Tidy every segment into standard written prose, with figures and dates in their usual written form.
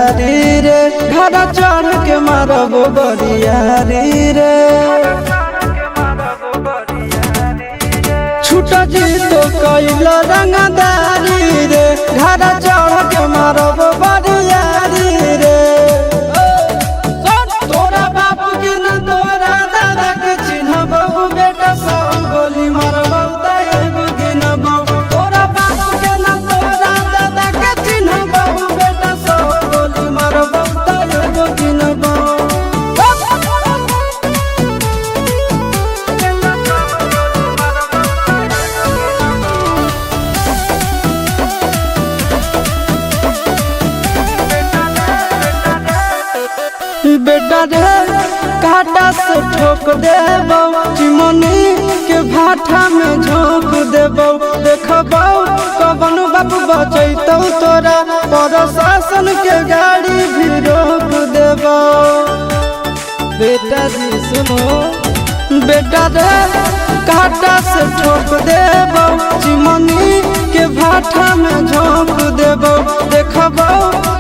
यारी रे घड़ा चढ़ के मारब बरियारी रे छूटा जी तो कैल रंगदारी रे घड़ा चढ़ के मारब बरियारी रे तोरा बापू के न तोरा दादा के चिन्हबहु बेटा सब गोली मारबहु बेटा रे काटा से ठोक देबो चिमनी के भाटा में झोंक देबो देखबो कवन बाप बचैतौ तोरा प्रशासन के गाड़ी भी रोक देबो बेटा जी सुनो बेटा रे काटा से ठोक देबो चिमनी के भाटा में झोंक देबो देखबो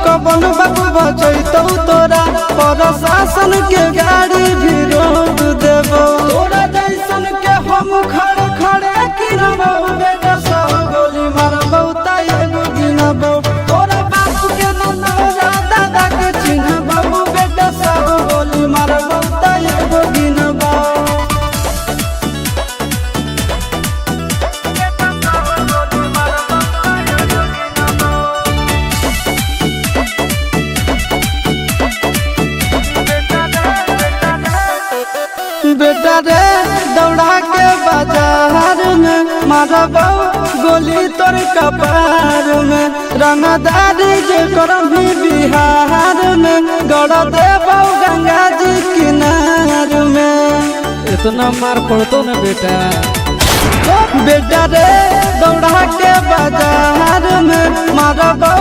कवन बाप बचैतौ तोरा प्रशासन के गाड़ी भी रोक देबो तोरा जैसन के हम खड़े खड़े गिनबो बेटा सब गोली मारबो त एगो गिनबो तोरा बाप के न तोरा दादा के चिन्हबो बेटा सब गोली मारबो त एगो गिनबो बेटा रे दौड़ा के बाजार में मारबो गोली तोर कपार में रंगदारी जे करम भी बिहार में गड़ देबो गंगा जी किनार में इतना मार पड़तो न बेटा बेटा रे दौड़ा के बाजार में मारबो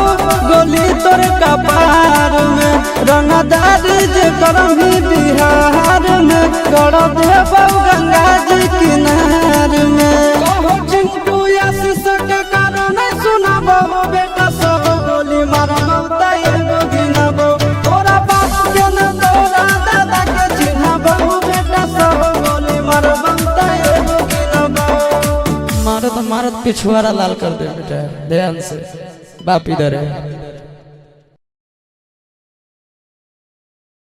गोली तोर कपार में रंगदारी जे करम भी बिहार में गड़ देबो गंगा जी किनार में चिंटू आशीष के कारण सुनबो बेटा सब गोली मारबो त एगो गिनबो तोरा बाप के न तोरा दादा के चिन्हबो बेटा सब गोली मारबो त एगो गिनबो मारत मारत पिछुआरा लाल कर दे बेटा ध्यान से बाप इधर है।